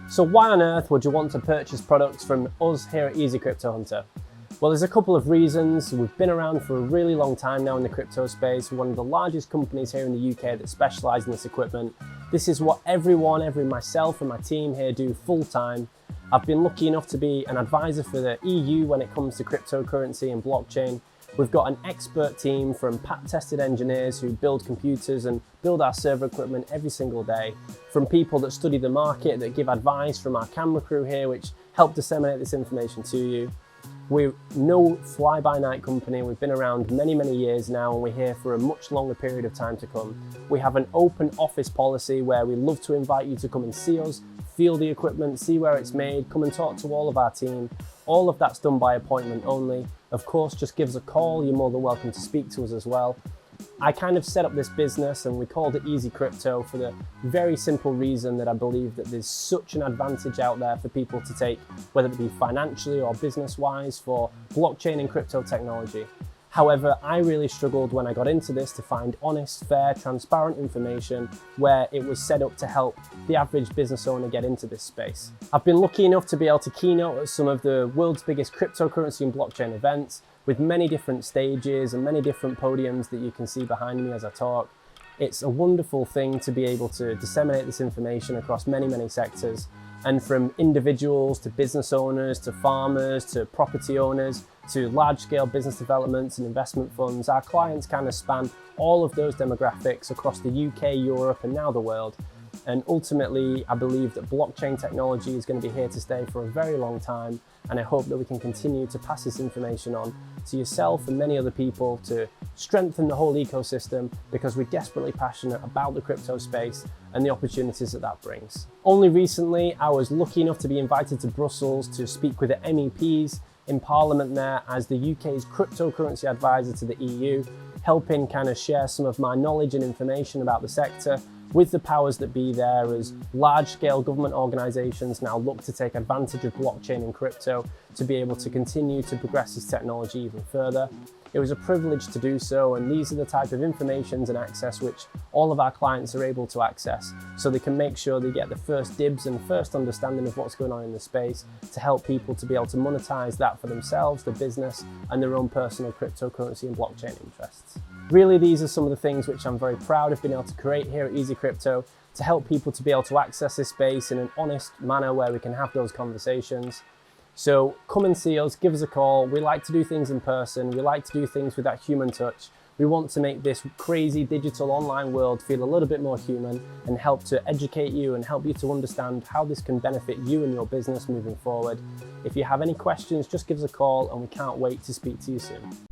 So why on earth would you want to purchase products from us here at Easy Crypto Hunter? Well, there's a couple of reasons. We've been around for a really long time now in the crypto space. We're one of the largest companies here in the UK that specialise in this equipment. This is what myself and my team here do full time. I've been lucky enough to be an advisor for the EU when it comes to cryptocurrency and blockchain. We've got an expert team from patent-tested engineers who build computers and build our server equipment every single day, from people that study the market, that give advice, from our camera crew here, which help disseminate this information to you. We're no fly-by-night company. We've been around many, many years now, and we're here for a much longer period of time to come. We have an open office policy where we love to invite you to come and see us, feel the equipment, see where it's made, come and talk to all of our team. All of that's done by appointment only. Of course, just give us a call. You're more than welcome to speak to us as well. I kind of set up this business and we called it Easy Crypto for the very simple reason that I believe that there's such an advantage out there for people to take, whether it be financially or business-wise, for blockchain and crypto technology. However, I really struggled when I got into this to find honest, fair, transparent information where it was set up to help the average business owner get into this space. I've been lucky enough to be able to keynote at some of the world's biggest cryptocurrency and blockchain events with many different stages and many different podiums that you can see behind me as I talk. It's a wonderful thing to be able to disseminate this information across many, many sectors, and from individuals to business owners to farmers to property owners to large-scale business developments and investment funds. Our clients kind of span all of those demographics across the UK, Europe, and now the world. And ultimately, I believe that blockchain technology is going to be here to stay for a very long time, and I hope that we can continue to pass this information on to yourself and many other people to strengthen the whole ecosystem, because we're desperately passionate about the crypto space and the opportunities that that brings. Only recently, I was lucky enough to be invited to Brussels to speak with the MEPs in Parliament there as the UK's cryptocurrency advisor to the EU, helping kind of share some of my knowledge and information about the sector with the powers that be there, as large-scale government organisations now look to take advantage of blockchain and crypto to be able to continue to progress this technology even further. It was a privilege to do so, and these are the type of informations and access which all of our clients are able to access, so they can make sure they get the first dibs and first understanding of what's going on in the space to help people to be able to monetize that for themselves, their business, and their own personal cryptocurrency and blockchain interests. Really, these are some of the things which I'm very proud of being able to create here at Easy Crypto, to help people to be able to access this space in an honest manner where we can have those conversations. So come and see us, give us a call. We like to do things in person. We like to do things with that human touch. We want to make this crazy digital online world feel a little bit more human and help to educate you and help you to understand how this can benefit you and your business moving forward. If you have any questions, just give us a call, and we can't wait to speak to you soon.